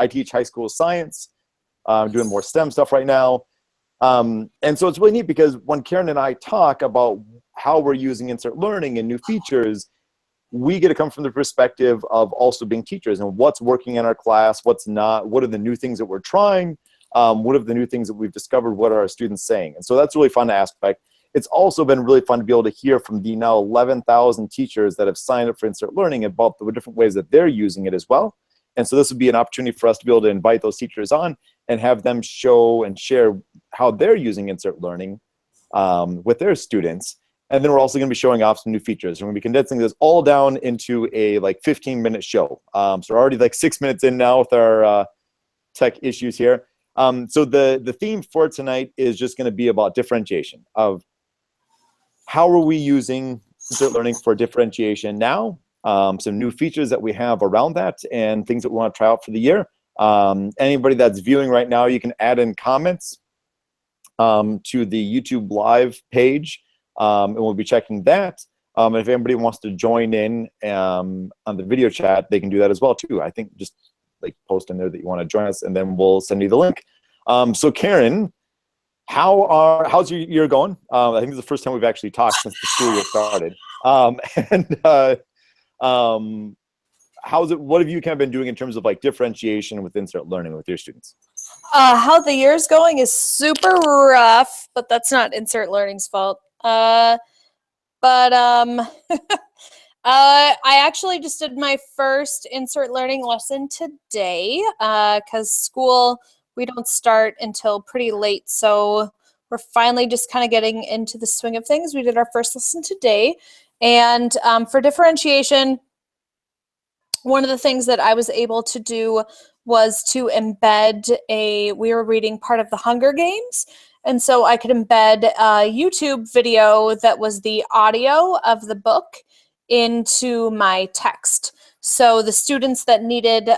I teach high school science. I'm doing more STEM stuff right now. And so it's really neat because when Karen and I talk about how we're using insert learning and new features, we get to come from the perspective of also being teachers and what's working in our class, what's not, what are the new things that we're trying, what are the new things that we've discovered, what are our students saying? And so that's really fun aspect. It's also been really fun to be able to hear from the now 11,000 teachers that have signed up for insert learning about the different ways that they're using it as well. And so this would be an opportunity for us to be able to invite those teachers on and have them show and share how they're using insert learning with their students. And then we're also going to be showing off some new features. We're going to be condensing this all down into a like 15-minute show. So we're already like 6 minutes in now with our tech issues here. So the theme for tonight is just going to be about differentiation of how are we using insert learning for differentiation now, some new features that we have around that, and things that we want to try out for the year. Anybody that's viewing right now, you can add in comments to the YouTube live page, and we'll be checking that. And if anybody wants to join in on the video chat, they can do that as well too. I think just like post in there that you want to join us, and then we'll send you the link. So Karen, how's your year going? I think this is the first time we've actually talked since the school year started. How's it? What have you kind of been doing in terms of like differentiation with insert learning with your students? How the year's going is super rough, but that's not insert learning's fault. I actually just did my first insert learning lesson today because school, we don't start until pretty late. So we're finally just kind of getting into the swing of things. We did our first lesson today. And for differentiation, one of the things that I was able to do was to embed we were reading part of the Hunger Games. And so I could embed a YouTube video that was the audio of the book into my text. So the students that needed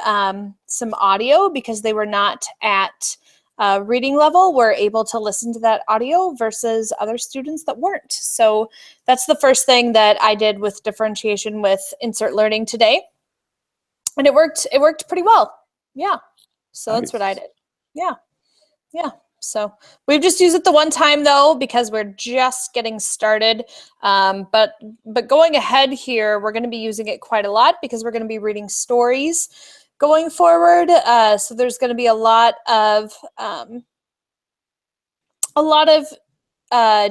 some audio because they were not at reading level were able to listen to that audio versus other students that weren't. So that's the first thing that I did with differentiation with insert learning today. And it worked pretty well. Yeah. So that's what I did. Yeah. Yeah. So we've just used it the one time though, because we're just getting started. But going ahead here, we're going to be using it quite a lot because we're going to be reading stories going forward. So there's going to be a lot of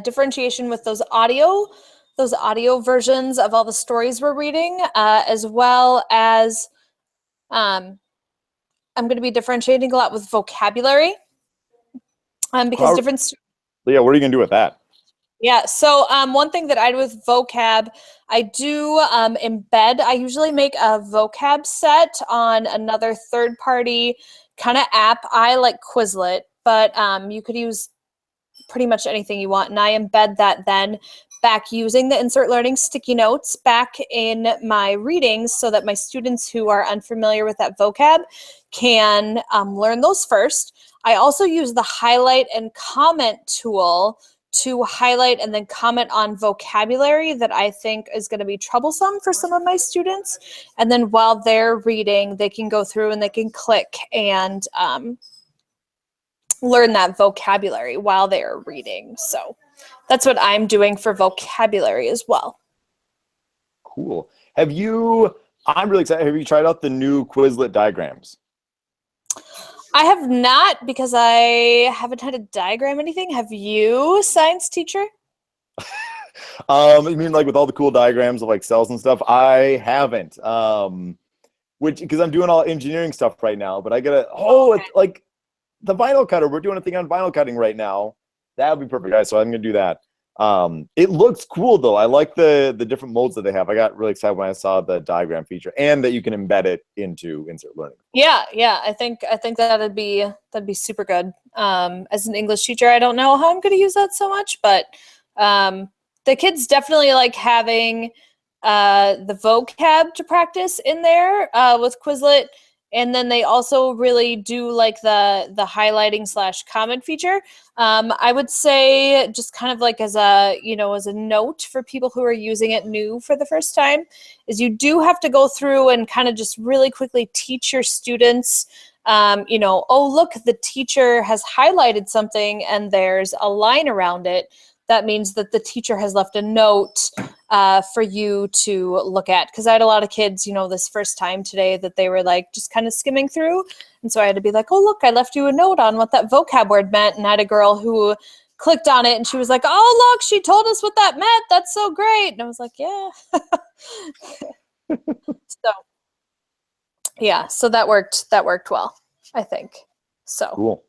differentiation with those audio versions of all the stories we're reading, as well as I'm going to be differentiating a lot with vocabulary. Because yeah, what are you gonna do with that? Yeah, so one thing that I do with vocab, I do embed. I usually make a vocab set on another third-party kind of app. I like Quizlet, but you could use pretty much anything you want, and I embed that then back using the insert learning sticky notes back in my readings so that my students who are unfamiliar with that vocab can learn those first. I also use the highlight and comment tool to highlight and then comment on vocabulary that I think is going to be troublesome for some of my students. And then while they're reading, they can go through and they can click and learn that vocabulary while they're reading. So that's what I'm doing for vocabulary as well. Cool. I'm really excited. Have you tried out the new Quizlet diagrams? I have not, because I haven't had to diagram anything. Have you, science teacher? You mean like with all the cool diagrams of like cells and stuff? I haven't. Because I'm doing all engineering stuff right now, but I gotta, it's like the vinyl cutter. We're doing a thing on vinyl cutting right now. That would be perfect, guys. So I'm gonna do that. It looks cool though. I like the different modes that they have. I got really excited when I saw the diagram feature and that you can embed it into insert learning. Yeah. I think that'd be super good. As an English teacher, I don't know how I'm going to use that so much, but the kids definitely like having the vocab to practice in there with Quizlet. And then they also really do like the highlighting / comment feature. I would say just kind of like as a note for people who are using it new for the first time is you do have to go through and kind of just really quickly teach your students you know, oh, look, the teacher has highlighted something and there's a line around it. That means that the teacher has left a note for you to look at. Because I had a lot of kids, you know, this first time today that they were like just kind of skimming through. And so I had to be like, oh, look, I left you a note on what that vocab word meant. And I had a girl who clicked on it and she was like, oh, look, she told us what that meant. That's so great. And I was like, yeah. So, yeah, so that worked well, I think. So Cool.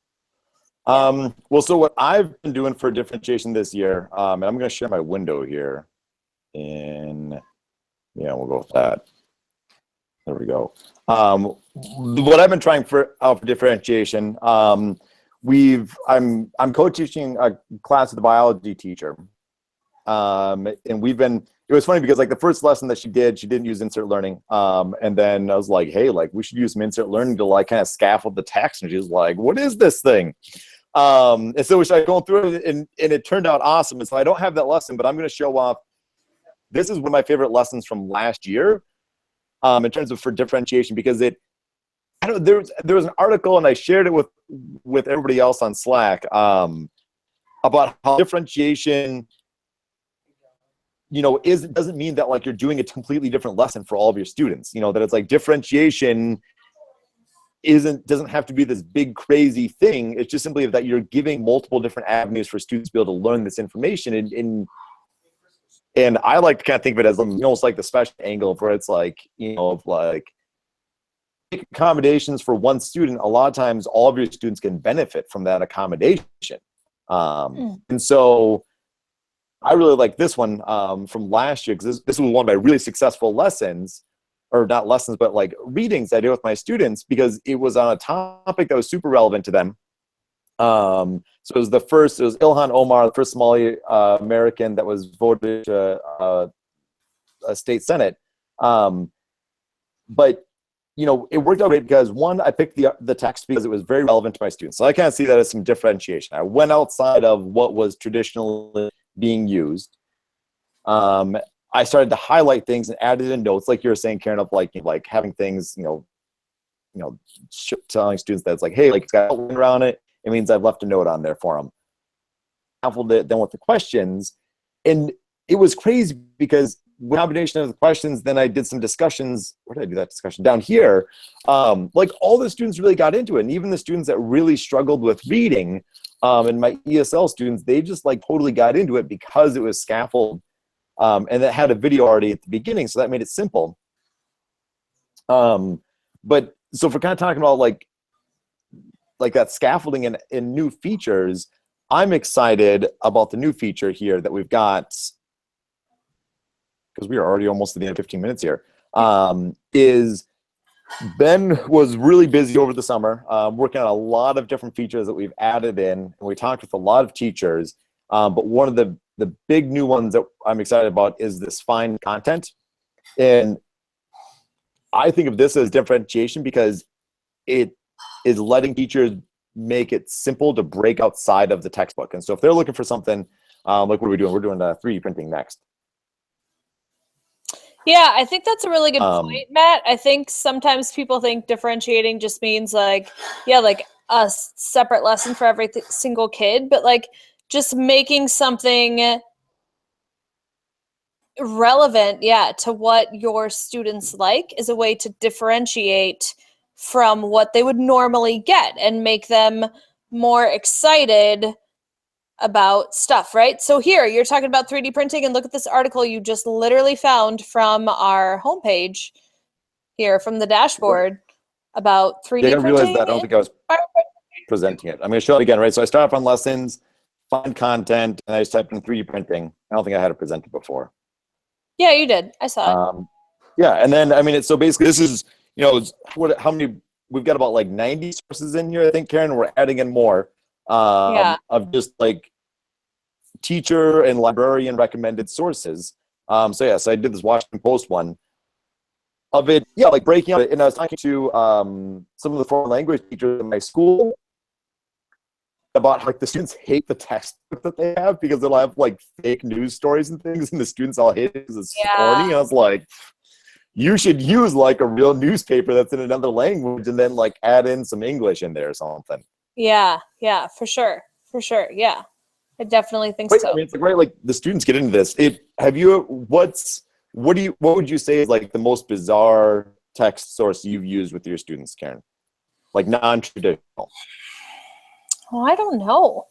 Well, so what I've been doing for differentiation this year, and I'm going to share my window here, and yeah, we'll go with that. There we go. What I've been trying for differentiation, I'm co-teaching a class with a biology teacher, and it was funny because like the first lesson that she didn't use insert learning, and then I was like, hey, like we should use some insert learning to like kind of scaffold the text, and she was like, what is this thing? And so we started going through it, and it turned out awesome. And so I don't have that lesson, but I'm going to show off. This is one of my favorite lessons from last year, in terms of for differentiation, because there was an article, and I shared it with everybody else on Slack, about how differentiation, you know, doesn't mean that like you're doing a completely different lesson for all of your students. You know, that it's like differentiation doesn't have to be this big crazy thing. It's just simply that you're giving multiple different avenues for students to be able to learn this information. And I like to kind of think of it as almost like the special angle, where it's like, you know, of like accommodations for one student. A lot of times all of your students can benefit from that accommodation. And so I really like this one from last year, because this was one of my really successful lessons, or not lessons, but like readings I did with my students, because it was on a topic that was super relevant to them. So it was Ilhan Omar, the first Somali American that was voted to a state senate. But, you know, it worked out great because, one, I picked the text because it was very relevant to my students. So I kind of see that as some differentiation. I went outside of what was traditionally being used. I started to highlight things and added in notes, like you were saying, Karen, of like having things, telling students that it's like, hey, like it's got a line around it. It means I've left a note on there for them. Scaffolded it then with the questions, and it was crazy because with combination of the questions, then I did some discussions. Where did I do that discussion? Down here. Like all the students really got into it, and even the students that really struggled with reading, and my ESL students, they just like totally got into it because it was scaffolded. And it had a video already at the beginning, so that made it simple. But so if we're kind of talking about like that scaffolding and new features, I'm excited about the new feature here that we've got, because we are already almost at the end of 15 minutes here. Is Ben was really busy over the summer, working on a lot of different features that we've added in, and we talked with a lot of teachers. But one of the big new ones that I'm excited about is this find content. And I think of this as differentiation because it is letting teachers make it simple to break outside of the textbook. And so if they're looking for something, like what are we doing? We're doing 3D printing next. Yeah, I think that's a really good point, Matt. I think sometimes people think differentiating just means like a separate lesson for every single kid, but like just making something relevant, to what your students like is a way to differentiate from what they would normally get and make them more excited about stuff, right? So here, you're talking about 3D printing, and look at this article you just literally found from our homepage here, from the dashboard, about 3D printing. I realized that. I don't think I was presenting it. I'm going to show it again, right? So I start off on lessons, find content, and I just typed in 3D printing. I don't think I had it presented before. Yeah, you did. I saw it. Yeah, and then, I mean, so basically this is, how many, we've got about like 90 sources in here, I think, Karen. We're adding in more of just like teacher and librarian recommended sources. So I did this Washington Post one of it, like breaking out. And I was talking to some of the foreign language teachers in my school about how like the students hate the textbook that they have because they'll have like fake news stories and things, and the students all hate it because it's corny. And I was like, you should use like a real newspaper that's in another language and then like add in some English in there or something. Yeah, for sure. For sure. Yeah. I definitely think But so. I mean, it's like, right, like the students get into this. What would you say is like the most bizarre text source you've used with your students, Karen? Like non-traditional. Oh, I don't know.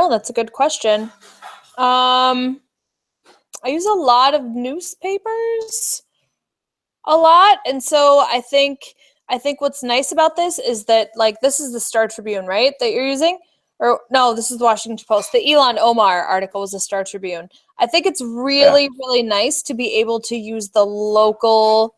That's a good question. I use a lot of newspapers, a lot, and so I think what's nice about this is that, like, this is the Star Tribune, right, that you're using? Or no, this is the Washington Post. The Elon Omar article was the Star Tribune. I think it's really, really nice to be able to use the local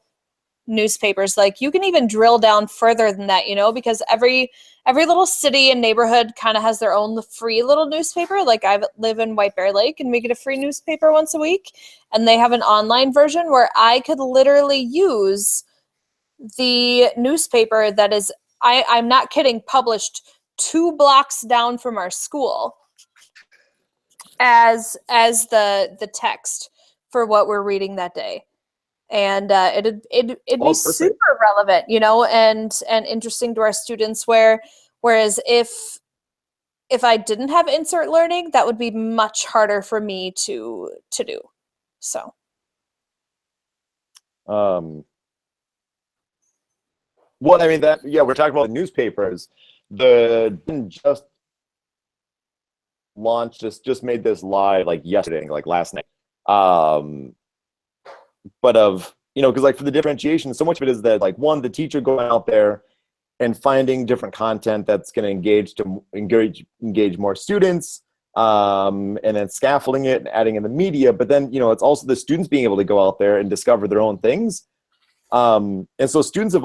newspapers. Like, you can even drill down further than that, because every little city and neighborhood kind of has their own free little newspaper. Like, I live in White Bear Lake and we get a free newspaper once a week, and they have an online version where I could literally use the newspaper that is, I'm not kidding, published 2 blocks down from our school as the text for what we're reading that day. And it'd be Perfect. super relevant, and interesting to our students. Whereas if I didn't have insert learning, that would be much harder for me to do. So. Well, I mean we're talking about the newspapers. Just launched, just made this live like yesterday, like last night. But because like for the differentiation, so much of it is that like one, the teacher going out there and finding different content that's going to engage more students, and then scaffolding it and adding in the media. But then it's also the students being able to go out there and discover their own things. And so students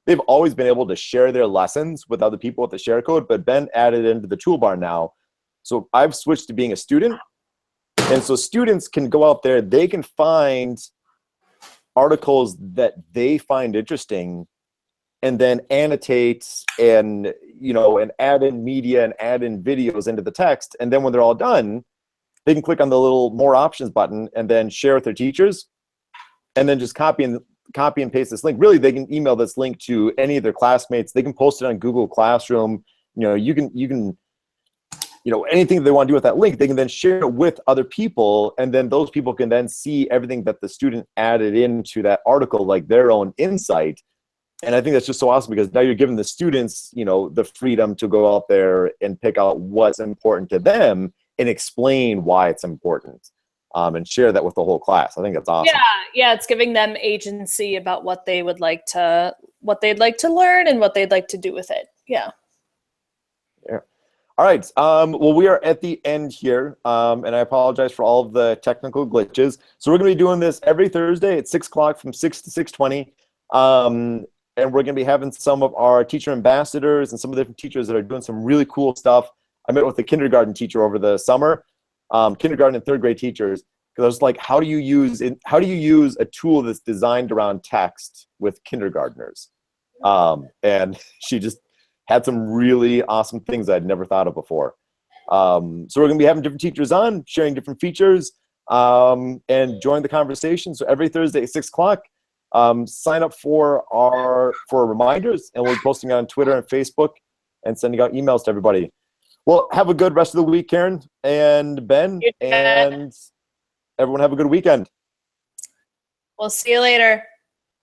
they've always been able to share their lessons with other people with the share code, but Ben added into the toolbar now. So I've switched to being a student. And so students can go out there, they can find articles that they find interesting and then annotate and add in media and add in videos into the text. And then when they're all done, they can click on the little more options button and then share with their teachers, and then just copy and paste this link. Really, they can email this link to any of their classmates. They can post it on Google Classroom. You can anything they want to do with that link, they can then share it with other people, and then those people can then see everything that the student added into that article, like their own insight. And I think that's just so awesome, because now you're giving the students, the freedom to go out there and pick out what's important to them and explain why it's important, and share that with the whole class. I think that's awesome. Yeah, it's giving them agency about what they'd like to learn and what they'd like to do with it. Yeah. All right. Well, we are at the end here, and I apologize for all of the technical glitches. So we're going to be doing this every Thursday at 6 o'clock from 6 to 6:20. And we're going to be having some of our teacher ambassadors and some of the different teachers that are doing some really cool stuff. I met with a kindergarten teacher over the summer, kindergarten and third grade teachers, because I was like, how do you use a tool that's designed around text with kindergartners? And she just had some really awesome things I'd never thought of before. So we're going to be having different teachers on, sharing different features, and join the conversation. So every Thursday at 6 o'clock, sign up for reminders, and we'll be posting on Twitter and Facebook and sending out emails to everybody. Well, have a good rest of the week, Karen and Ben, and everyone have a good weekend. We'll see you later.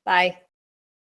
Bye.